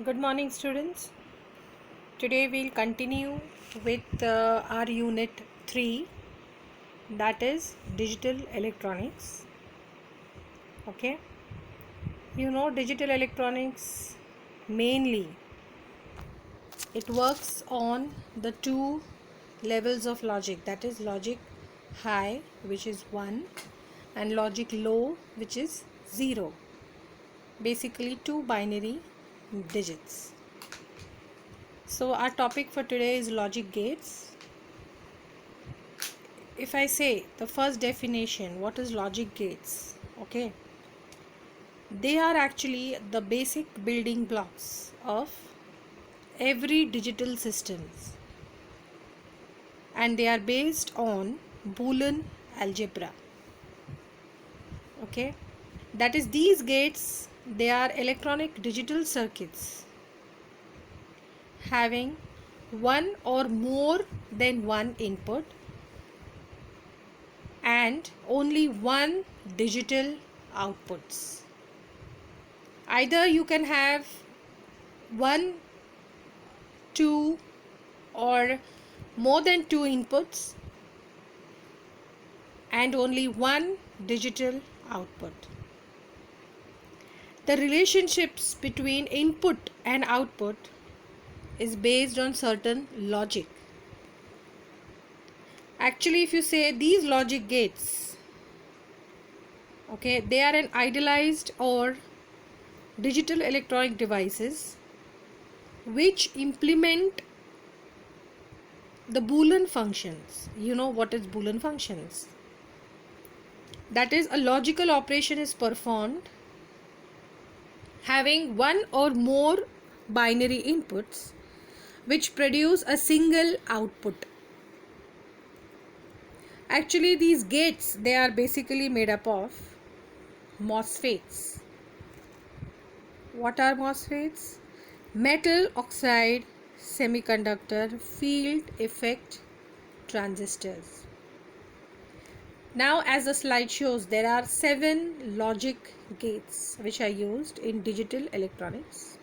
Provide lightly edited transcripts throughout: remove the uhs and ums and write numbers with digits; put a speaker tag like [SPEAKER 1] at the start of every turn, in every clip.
[SPEAKER 1] Good morning, students. Today we'll continue with our unit 3, that is digital electronics. Okay, digital electronics mainly it works on the two levels of logic, that is logic high, which is 1, and logic low, which is 0. Basically, two binary digits. So our topic for today is logic gates. If I say the first definition, what is logic gates? Okay, they are actually the basic building blocks of every digital systems, and they are based on Boolean algebra. Okay, that is, these gates, they are electronic digital circuits having one or more than one input and only one digital outputs. Either you can have 1, 2 or more than 2 inputs and only one digital output. The relationships between input and output is based on certain logic. Actually, if you say these logic gates, okay, they are an idealized or digital electronic devices which implement the Boolean functions. You know what is Boolean functions? That is, a logical operation is performed having one or more binary inputs which produce a single output. Actually, these gates, they are basically made up of MOSFETs. What are MOSFETs? Metal oxide semiconductor field effect transistors. Now, as the slide shows, there are 7 logic gates which are used in digital electronics.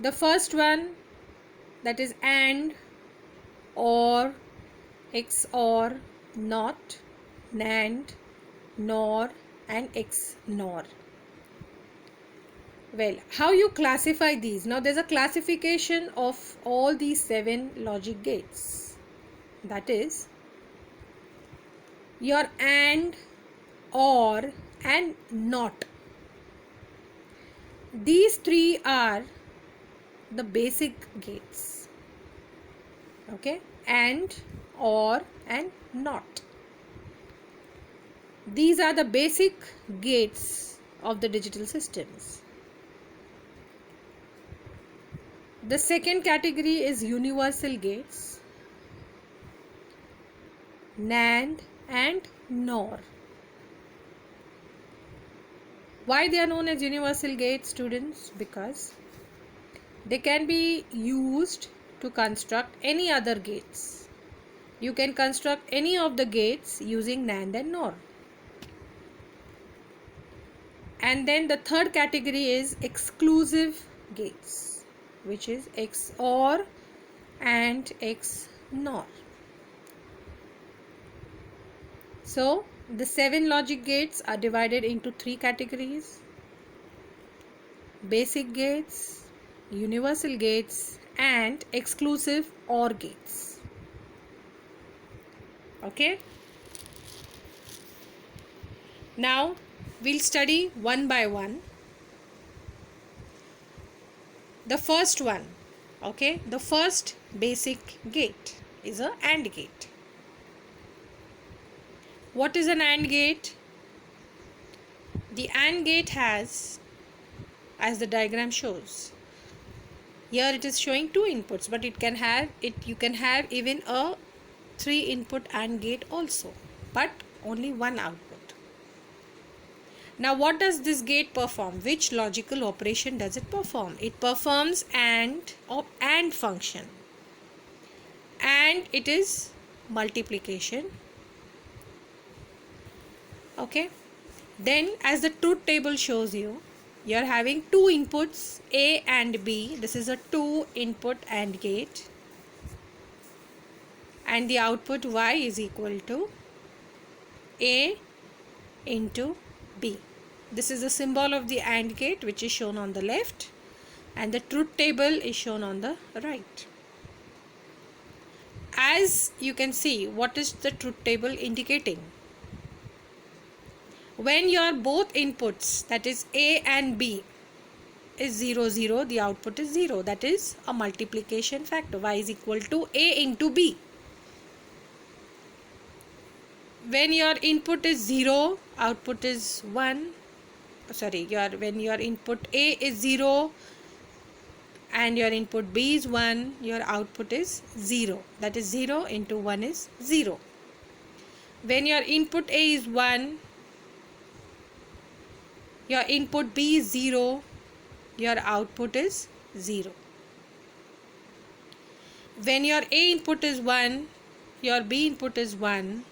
[SPEAKER 1] The first one, that is AND, OR, XOR, NOT, NAND, NOR and XNOR. Well, how you classify these? Now, there's a classification of all these 7 logic gates. That is, your AND, OR and NOT. These 3 are the basic gates. Okay, AND, OR and NOT. These are the basic gates of the digital systems. The second category is universal gates, NAND and NOR. Why they are known as universal gates, students? Because they can be used to construct any other gates. You can construct any of the gates using NAND and NOR. And then the third category is exclusive gates, which is XOR and XNOR. So, the 7 logic gates are divided into 3 categories: basic gates, universal gates and exclusive OR gates. Okay. Now, we'll study one by one. The first one, okay, the first basic gate is a AND gate. What is an AND gate? The AND gate has, as the diagram shows, here it is showing 2 inputs, but you can have even a 3 input AND gate also, but only one output. Now, what does this gate perform? Which logical operation does it perform? It performs AND or AND function, and it is multiplication. Okay, then as the truth table shows you, You are having two inputs A and B. This is a two input AND gate, and the output Y is equal to A into B. This is the symbol of the AND gate, which is shown on the left, and the truth table is shown on the right. As you can see, what is the truth table indicating? When your both inputs, that is A and B, is 0 0, the output is 0. That is a multiplication factor. Y is equal to A into B. When your input is 0, output is 1. Sorry, when your input A is 0 and your input B is 1, your output is 0. That is 0 into 1 is 0. When your input A is 1, your input B is 0, your output is 0. When your A input is 1, your B input is 1,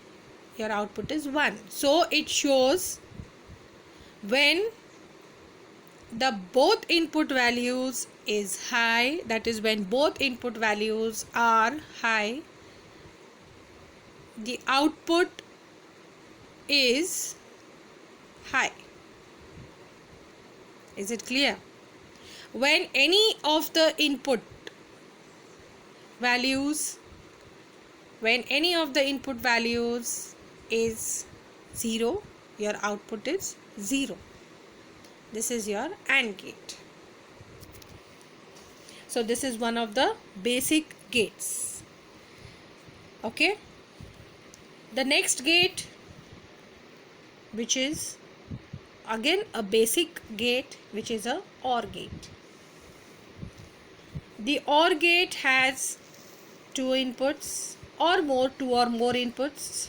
[SPEAKER 1] your output is 1. So it shows when the both input values is high, that is when both input values are high, the output is high. Is it clear? When any of the input values is 0, your output is 0. This is your AND gate. So this is one of the basic gates. Okay. The next gate, which is again a basic gate, which is a OR gate. The OR gate has two inputs or two or more inputs.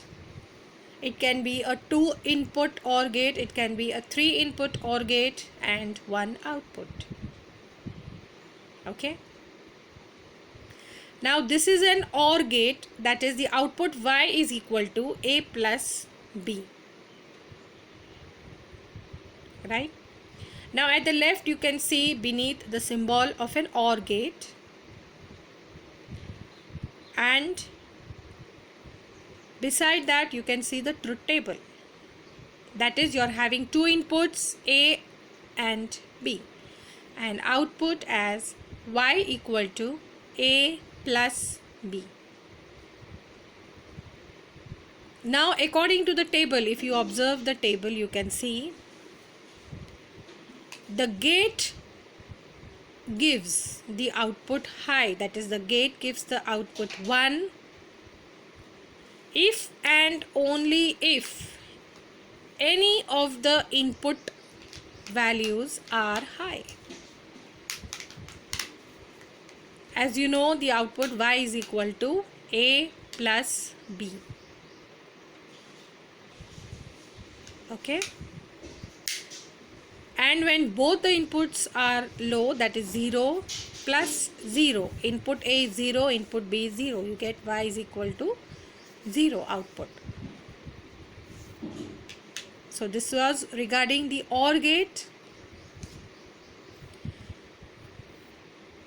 [SPEAKER 1] It can be a 2 input OR gate, it can be a 3 input OR gate, and one output. Okay. Now this is an OR gate, that is the output Y is equal to A plus B. Right. Now at the left you can see beneath the symbol of an OR gate, and beside that you can see the truth table. That is, you are having two inputs A and B, and output as Y equal to A plus B. Now according to the table, if you observe the table, you can see the gate gives the output high, that is the gate gives the output 1 if and only if any of the input values are high. As you know, the output Y is equal to A plus B. Okay. And when both the inputs are low, that is 0 plus 0, input A is 0, input B is 0, you get Y is equal to 0 output. So this was regarding the OR gate.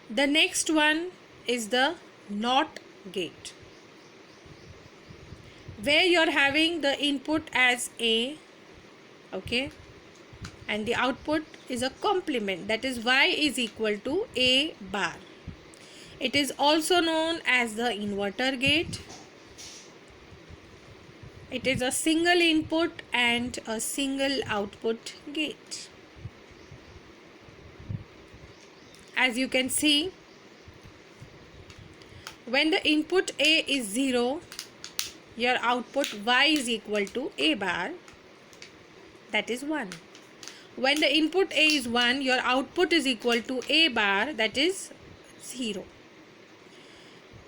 [SPEAKER 1] The next one is the NOT gate, where you are having the input as A, okay, and the output is a complement, that is Y is equal to A bar. It is also known as the inverter gate. It is a single input and a single output gate. As you can see, when the input A is 0, your output Y is equal to A bar, that is 1. When the input A is 1, your output is equal to A bar, that is 0.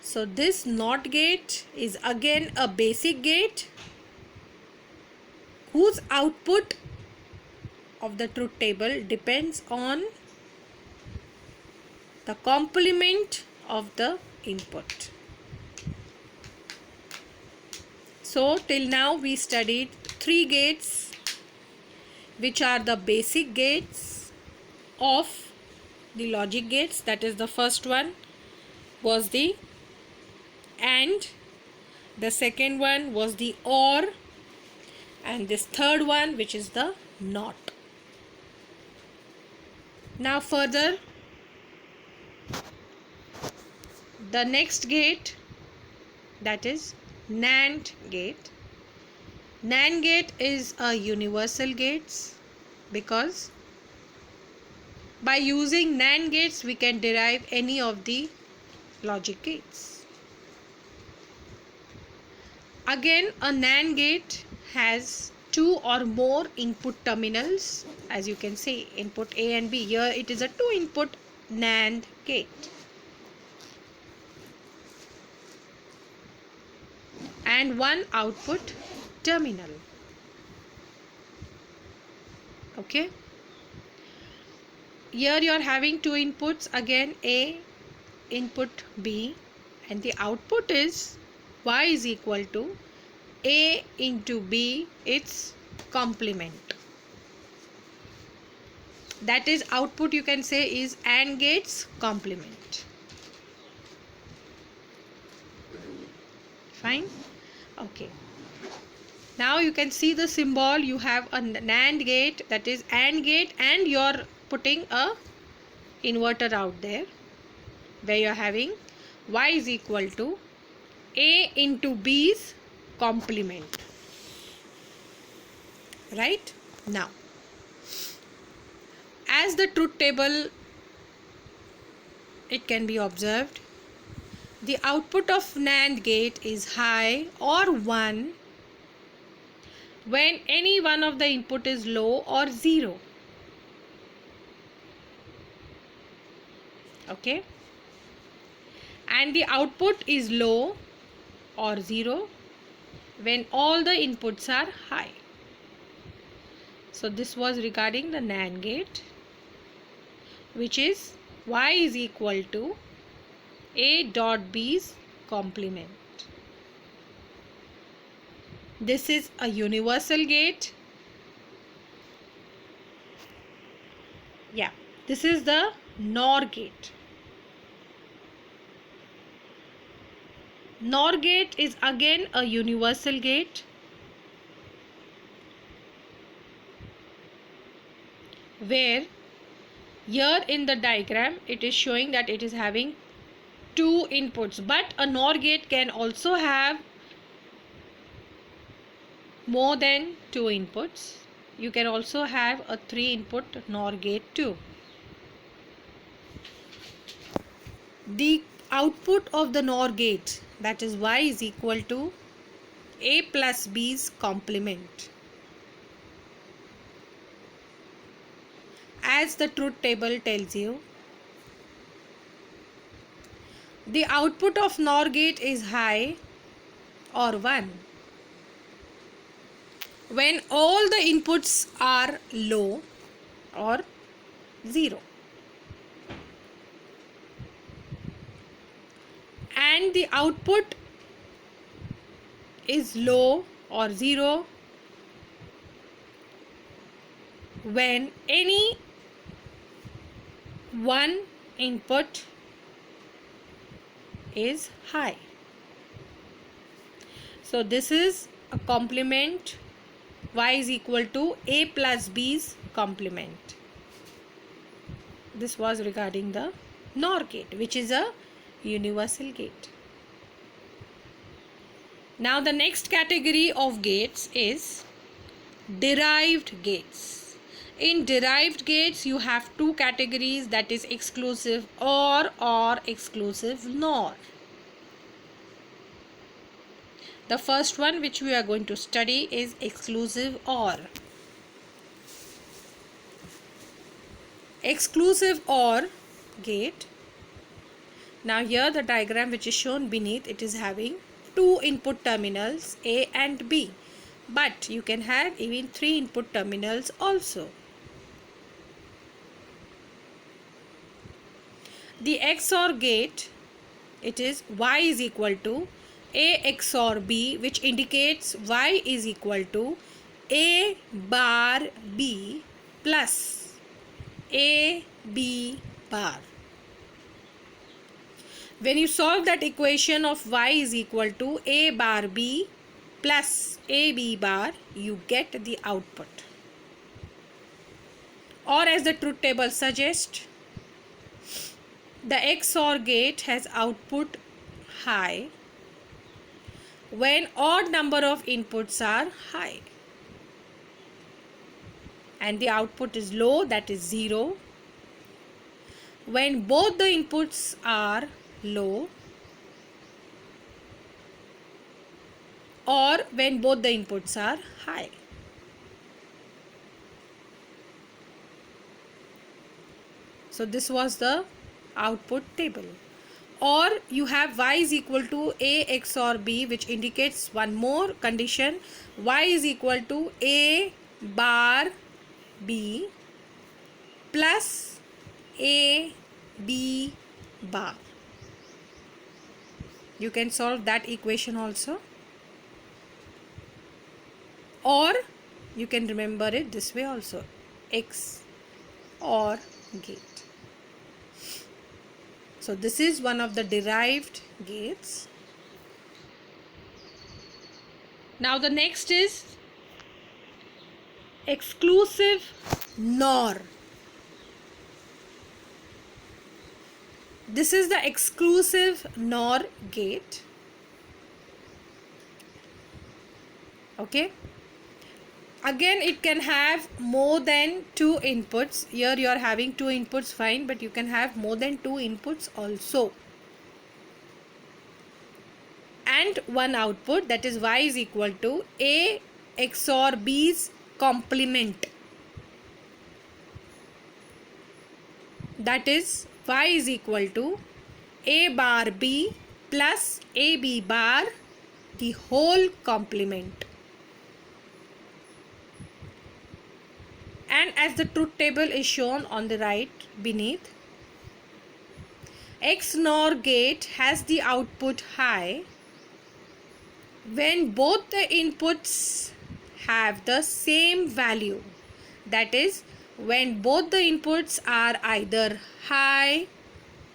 [SPEAKER 1] So this NOT gate is again a basic gate whose output of the truth table depends on the complement of the input. So till now we studied 3 gates, which are the basic gates, of the logic gates. That is, the first one was the AND, the second one was the OR, and this third one which is the NOT. Now further, the next gate, that is NAND gate. NAND gate is a universal gates because by using NAND gates we can derive any of the logic gates. Again, a NAND gate has two or more input terminals. As you can see, input A and B. Here it is a two input NAND gate. And one output terminal. Okay. Here you are having two inputs, again A, input B, and the output is Y is equal to A into B, its complement. That is, output you can say is AND gate's complement. Fine. Okay. Now you can see the symbol. You have a NAND gate, that is AND gate, and you are putting a inverter out there where you are having Y is equal to A into B's complement. Right? Now, as the truth table, it can be observed, the output of NAND gate is high or 1 when any one of the input is low or 0. Okay, and the output is low or 0 when all the inputs are high. So this was regarding the NAND gate, which is Y is equal to A dot B's complement. This is a universal gate. Yeah, this is the NOR gate. NOR gate is again a universal gate where here in the diagram it is showing that it is having two inputs, but a NOR gate can also have more than two inputs. You can also have a 3-input NOR gate too. The output of the NOR gate, that is Y is equal to A plus B's complement. As the truth table tells you, the output of NOR gate is high or 1 when all the inputs are low or 0. And the output is low or 0 when any one input is high. So this is a complement. Y is equal to A plus B's complement. This was regarding the NOR gate, which is a universal gate. Now the next category of gates is derived gates. In derived gates you have two categories, that is exclusive OR or exclusive NOR. The first one which we are going to study is exclusive OR. Exclusive OR gate. Now here the diagram which is shown beneath, it is having two input terminals A and B, but you can have even 3 input terminals also. The XOR gate, it is Y is equal to A XOR B, which indicates Y is equal to A bar B plus A B bar. When you solve that equation of y is equal to A bar B plus A B bar, you get the output. Or as the truth table suggests, the XOR gate has output high when odd number of inputs are high, and the output is low, that is 0, when both the inputs are low, or when both the inputs are high. So this was the output table. Or you have y is equal to A XOR B, which indicates one more condition. Y is equal to A bar B plus A B bar. You can solve that equation also. Or you can remember it this way also. X or gate. So this is one of the derived gates. Now the next is exclusive NOR. This is the exclusive NOR gate. Okay. Again, it can have more than 2 inputs. Here you are having 2 inputs, fine, but you can have more than 2 inputs also. And one output, that is y is equal to A XOR B's complement. That is y is equal to A bar B plus AB bar, the whole complement. And as the truth table is shown on the right beneath, XNOR gate has the output high when both the inputs have the same value. That is, when both the inputs are either high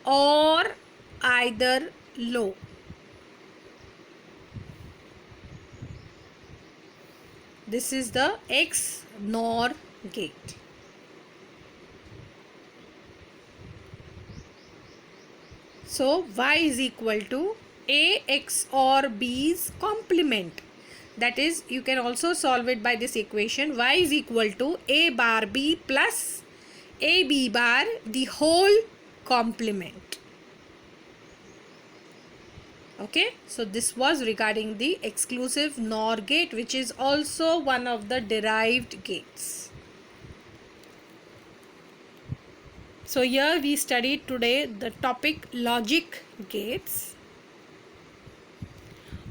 [SPEAKER 1] or either low. This is the XNOR gate. So y is equal to A XOR B's complement. That is, you can also solve it by this equation. Y is equal to A bar B plus AB bar, the whole complement. Okay, so this was regarding the exclusive NOR gate, which is also one of the derived gates. So here we studied today the topic logic gates.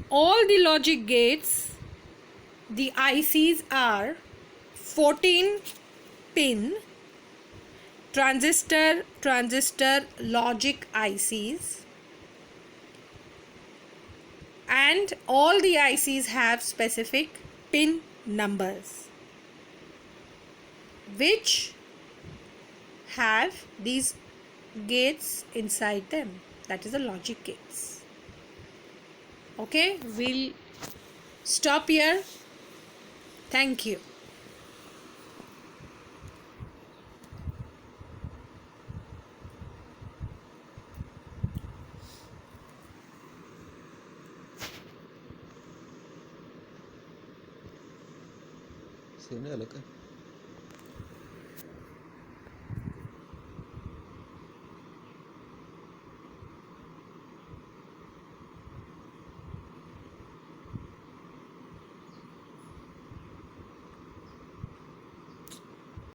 [SPEAKER 1] All the logic gates, the ICs are 14 pin transistor logic ICs, and all the ICs have specific pin numbers which have these gates inside them, that is the logic gates. Okay, we'll stop here. Thank you.
[SPEAKER 2] Sini अलग है